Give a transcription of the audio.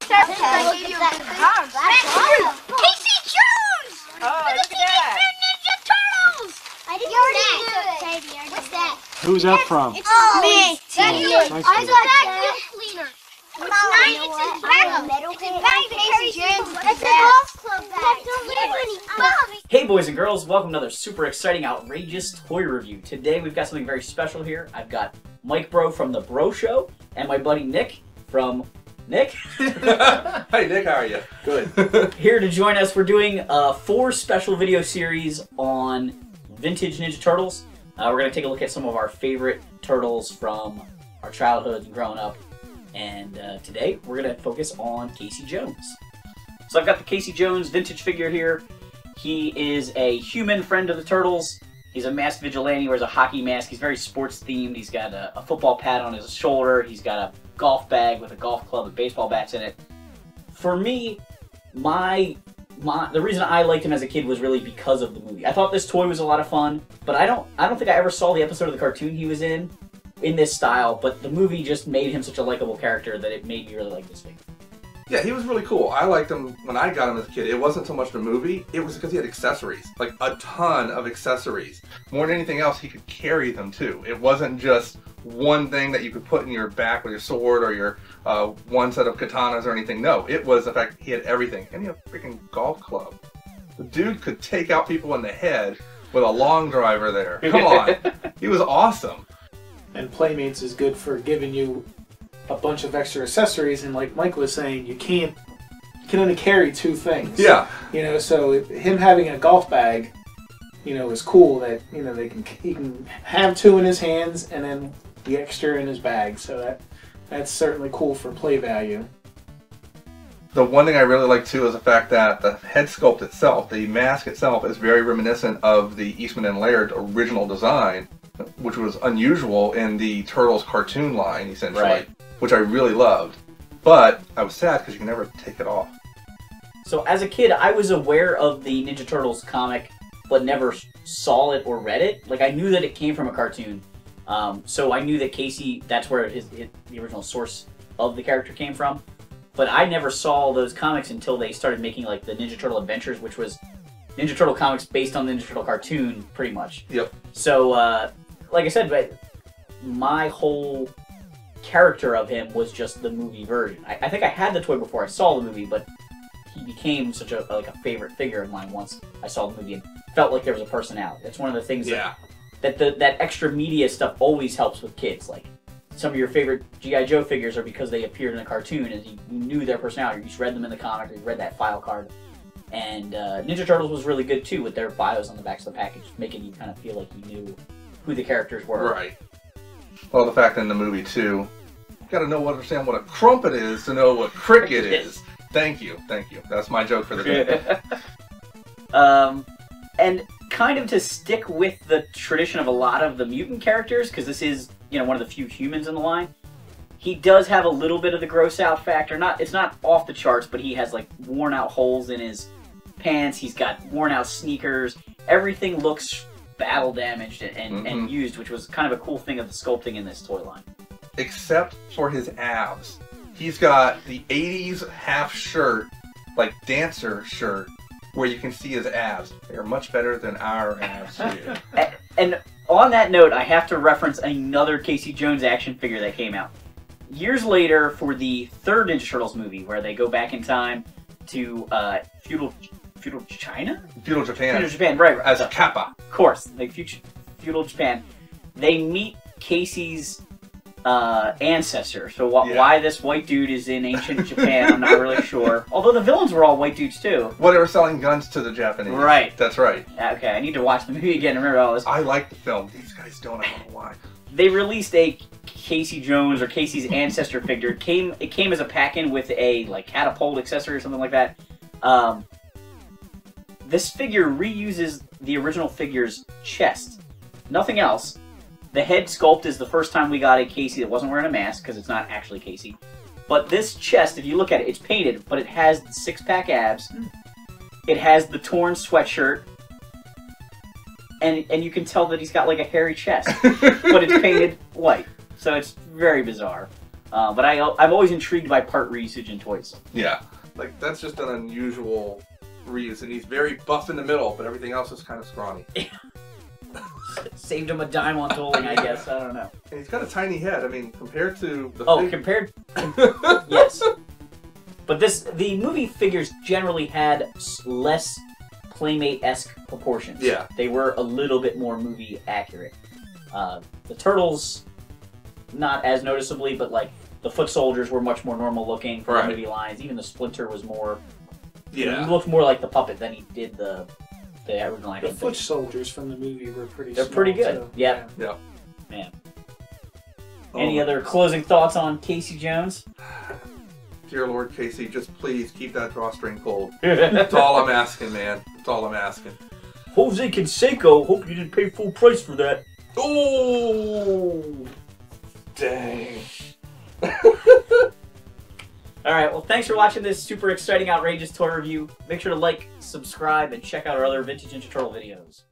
Casey Jones! Oh, For the look at Teenage that. Mutant Ninja Turtles! I didn't know that. What's that? Who's that from? It's me. Nice I to got that cleaner. It's in bag. It's in bag that carries people. It's a golf club bag. Hey boys and girls, welcome to another super exciting, outrageous toy review. Today we've got something very special here. I've got Mike Breaux from the Breaux Show and my buddy Nick from Nick. Hey Nick, how are you? Good. Here to join us. We're doing 4 special video series on vintage Ninja Turtles. We're going to take a look at some of our favorite turtles from our childhoods and growing up. And today we're going to focus on Casey Jones. So I've got the Casey Jones vintage figure here. He is a human friend of the Turtles. He's a masked vigilante, wears a hockey mask. He's very sports themed. He's got a football pad on his shoulder. He's got a golf bag with a golf club and baseball bats in it. For me, the reason I liked him as a kid was really because of the movie. I thought this toy was a lot of fun, but I don't think I ever saw the episode of the cartoon he was in this style, but the movie just made him such a likable character that it made me really like this figure. Yeah, he was really cool. I liked him when I got him as a kid. It wasn't so much the movie, it was because he had accessories. Like, a ton of accessories. More than anything else, he could carry them too. It wasn't just one thing that you could put in your back with your sword or your one set of katanas or anything. No, it was the fact he had everything. And he had a freaking golf club. The dude could take out people in the head with a long driver there. Come on. He was awesome. And Playmates is good for giving you a bunch of extra accessories, and like Mike was saying, you can only carry 2 things. Yeah. You know, so him having a golf bag, you know, is cool that, you know, he can have 2 in his hands and then the extra in his bag. So that's certainly cool for play value. The one thing I really like too is the fact that the head sculpt itself, the mask itself, is very reminiscent of the Eastman and Laird original design, which was unusual in the Turtles cartoon line, essentially, Right. Which I really loved. But I was sad because you can never take it off. So as a kid, I was aware of the Ninja Turtles comic, but never saw it or read it. Like, I knew that it came from a cartoon. So I knew that Casey, that's where the original source of the character came from. But I never saw those comics until they started making, like, the Ninja Turtle Adventures, which was Ninja Turtle comics based on the Ninja Turtle cartoon, pretty much. Yep. So, like I said, my whole character of him was just the movie version. I think I had the toy before I saw the movie, but he became such a favorite figure of mine once I saw the movie and felt like there was a personality. That's one of the things that extra media stuff always helps with kids. Like, some of your favorite G.I. Joe figures are because they appeared in a cartoon and you knew their personality. You just read them in the comic or you read that file card. And Ninja Turtles was really good too with their bios on the backs of the package, making you kind of feel like you knew who the characters were. Right. Well, the fact in the movie too, you gotta understand what a crumpet is to know what cricket is. Thank you. That's my joke for the day. And kind of to stick with the tradition of a lot of the mutant characters, because this is, you know, one of the few humans in the line, he does have a little bit of the gross out factor. It's not off the charts, but he has like worn out holes in his pants. He's got worn out sneakers. Everything looks battle damaged and used, which was kind of a cool thing of the sculpting in this toy line. Except for his abs. He's got the 80s half shirt, like dancer shirt, where you can see his abs. They are much better than our abs here. And on that note, I have to reference another Casey Jones action figure that came out years later for the 3rd Ninja Turtles movie, where they go back in time to feudal China? Feudal Japan. Feudal Japan, right. As Kappa. Of course, like feudal Japan. They meet Casey's ancestor. So why this white dude is in ancient Japan, I'm not really sure. Although the villains were all white dudes too. Well, they were selling guns to the Japanese. Right. That's right. Okay, I need to watch the movie again to remember all this. I like the film. These guys don't. I don't know why. They released a Casey Jones or Casey's ancestor figure. It came as a pack-in with a like catapult accessory or something like that. This figure reuses the original figure's chest. Nothing else. The head sculpt is the first time we got a Casey that wasn't wearing a mask, because it's not actually Casey. But this chest, if you look at it, it's painted, but it has the 6-pack abs. It has the torn sweatshirt. And you can tell that he's got like a hairy chest. But it's painted white. So it's very bizarre. But I'm always intrigued by part reusage in toys. Yeah, like that's just an unusual reuse, and he's very buff in the middle, but everything else is kind of scrawny. Saved him a dime on tolling, I guess. I don't know. And he's got a tiny head. I mean, compared to the yes. But the movie figures generally had less Playmate-esque proportions. Yeah. They were a little bit more movie accurate. The Turtles, not as noticeably, but like the foot soldiers were much more normal looking for the movie lines. Even the Splinter was more. Yeah. He looked more like the puppet than he did the original action. The foot soldiers from the movie were pretty. They're small, pretty good. So, Yeah. Man. Any other God. closing thoughts on Casey Jones? Dear Lord Casey, just please keep that drawstring pulled. That's all I'm asking, man. That's all I'm asking. Jose Canseco, hope you didn't pay full price for that. Oh, dang. Alright, well thanks for watching this super exciting, outrageous toy review. Make sure to like, subscribe, and check out our other Vintage Ninja Turtle videos.